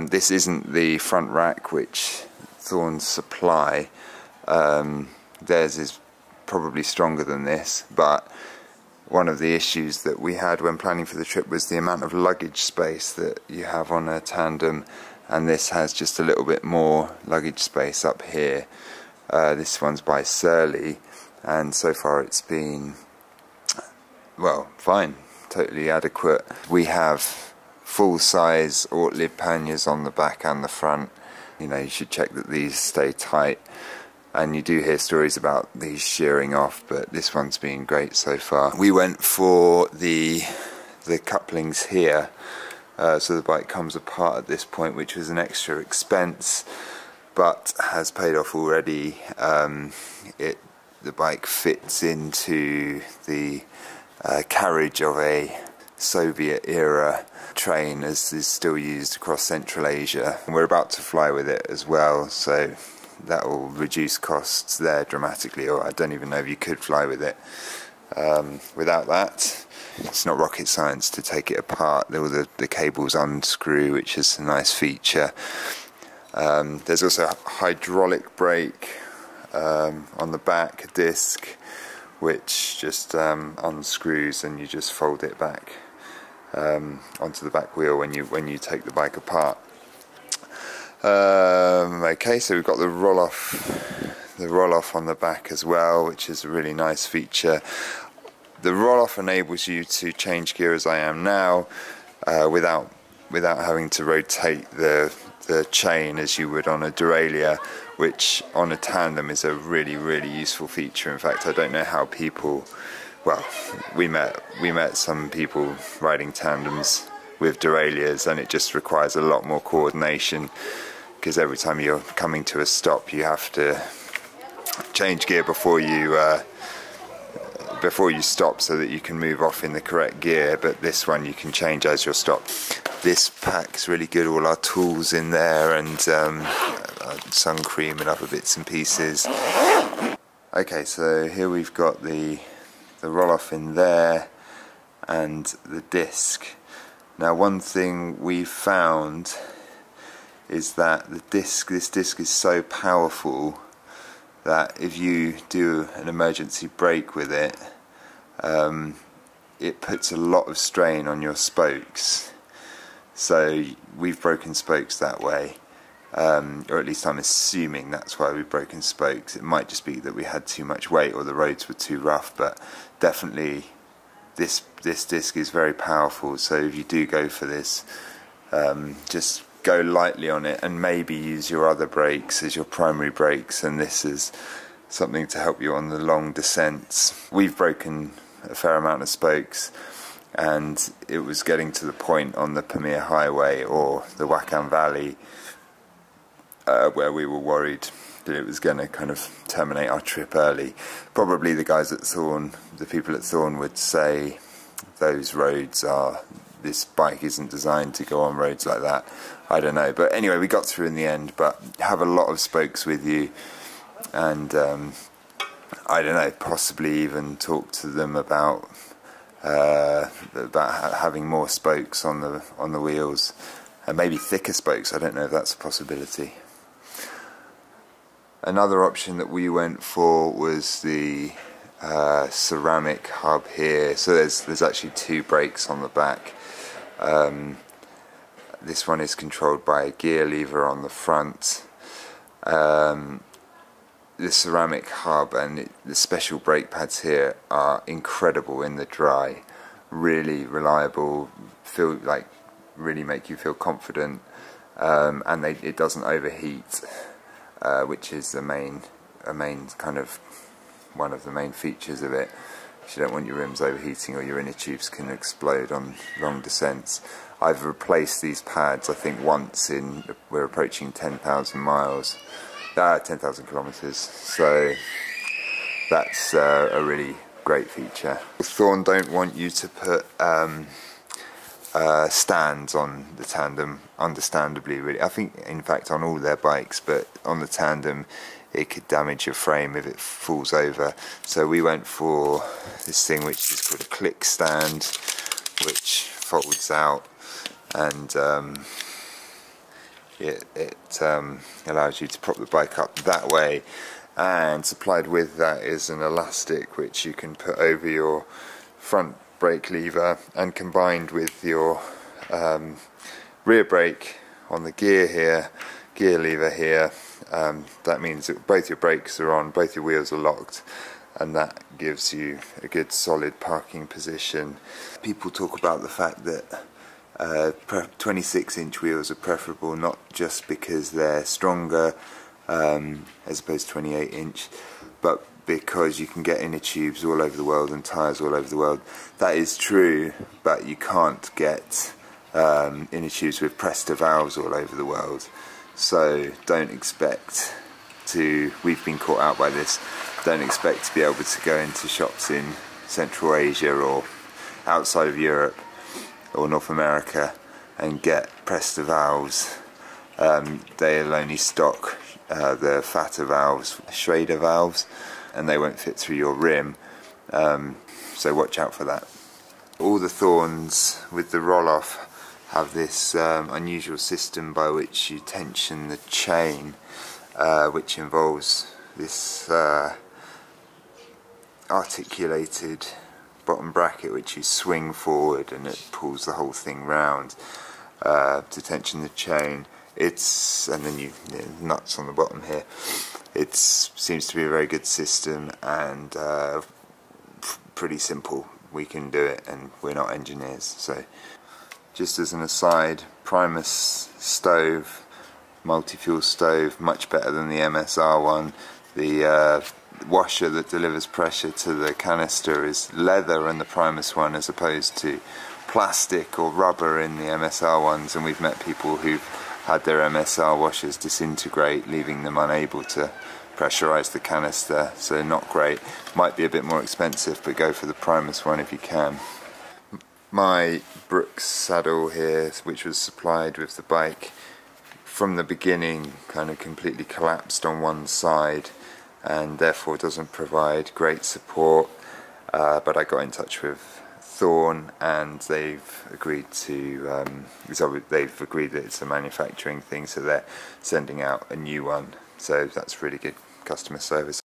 This isn't the front rack which Thorn supply. Theirs is probably stronger than this, but one of the issues that we had when planning for the trip was the amount of luggage space that you have on a Tandem, and this has just a little bit more luggage space up here. This one's by Surly, and so far it's been, well, fine, totally adequate. We have full-size Ortlib panniers on the back and the front. You know, you should check that these stay tight, and you do hear stories about these shearing off, but this one's been great so far. We went for the couplings here, so the bike comes apart at this point, which was an extra expense but has paid off already. The bike fits into the carriage of a Soviet era train, as is still used across Central Asia, and we're about to fly with it as well, so that will reduce costs there dramatically, or I don't even know if you could fly with it without that. It's not rocket science to take it apart. All the cables unscrew, which is a nice feature. There's also a hydraulic brake on the back disc, which just unscrews and you just fold it back onto the back wheel when you take the bike apart. Okay, so we've got the roll-off on the back as well, which is a really nice feature. The roll-off enables you to change gear as I am now, without having to rotate the chain as you would on a derailleur, which on a Tandem is a really useful feature. In fact, I don't know how people, well, we met some people riding Tandems with derailleurs, and it just requires a lot more coordination, because every time you're coming to a stop you have to change gear before you stop, so that you can move off in the correct gear. But this one you can change as you're stopped. This pack's really good, all our tools in there, and sun cream and other bits and pieces. Okay, so here we've got the roll-off in there and the disc. Now, one thing we found is that this disc is so powerful that if you do an emergency brake with it, it puts a lot of strain on your spokes. So we've broken spokes that way, or at least I'm assuming that's why we've broken spokes. It might just be that we had too much weight or the roads were too rough, but definitely this disc is very powerful. So if you do go for this, just go lightly on it, and maybe use your other brakes as your primary brakes, and this is something to help you on the long descents. We've broken a fair amount of spokes, and it was getting to the point on the Panniers highway or the Wakhan Valley where we were worried that it was going to kind of terminate our trip early. Probably the guys at Thorn, the people at Thorn, would say those roads are, this bike isn't designed to go on roads like that. I don't know, but anyway, we got through in the end. But have a lot of spokes with you, and I don't know, possibly even talk to them about having more spokes on the wheels, and maybe thicker spokes. I don't know if that's a possibility. Another option that we went for was the ceramic hub here. So there's actually two brakes on the back. This one is controlled by a gear lever on the front. The ceramic hub and the special brake pads here are incredible in the dry. Really reliable, really make you feel confident, and it doesn't overheat, which is a main kind of one of the main features of it. You don't want your rims overheating, or your inner tubes can explode on long descents. I've replaced these pads, I think, once we're approaching 10,000 miles, 10,000 kilometers, so that's a really great feature. Thorn don't want you to put stands on the Tandem, understandably, really. I think, in fact, on all their bikes, but on the Tandem it could damage your frame if it falls over. So we went for this thing which is called a click stand, which folds out, and it allows you to prop the bike up that way, and supplied with that is an elastic which you can put over your front brake lever, and combined with your rear brake on the gear lever here, that means that both your brakes are on, both your wheels are locked, and that gives you a good solid parking position. People talk about the fact that 26-inch wheels are preferable, not just because they're stronger as opposed to 28-inch, but because you can get inner tubes all over the world and tyres all over the world. That is true, but you can't get inner tubes with Presta valves all over the world. So don't expect to, we've been caught out by this, don't expect to be able to go into shops in Central Asia or outside of Europe or North America and get Presta valves. They'll only stock the fatter valves, Schrader valves, and they won't fit through your rim, so watch out for that. All the Thorns with the roll-off have this unusual system by which you tension the chain, which involves this articulated bottom bracket which you swing forward, and it pulls the whole thing round to tension the chain. And then you nuts on the bottom here. It seems to be a very good system, and pretty simple. We can do it, and we're not engineers. So just as an aside, Primus stove, multi-fuel stove, much better than the MSR one. The washer that delivers pressure to the canister is leather in the Primus one, as opposed to plastic or rubber in the MSR ones, and we've met people who've had their MSR washers disintegrate, leaving them unable to pressurize the canister, so not great. Might be a bit more expensive, but go for the Primus one if you can. My Brooks saddle here, which was supplied with the bike, from the beginning kind of completely collapsed on one side, and therefore doesn't provide great support, but I got in touch with Thorn, and they've agreed to they've agreed that it's a manufacturing thing, so they're sending out a new one. So that's really good customer service.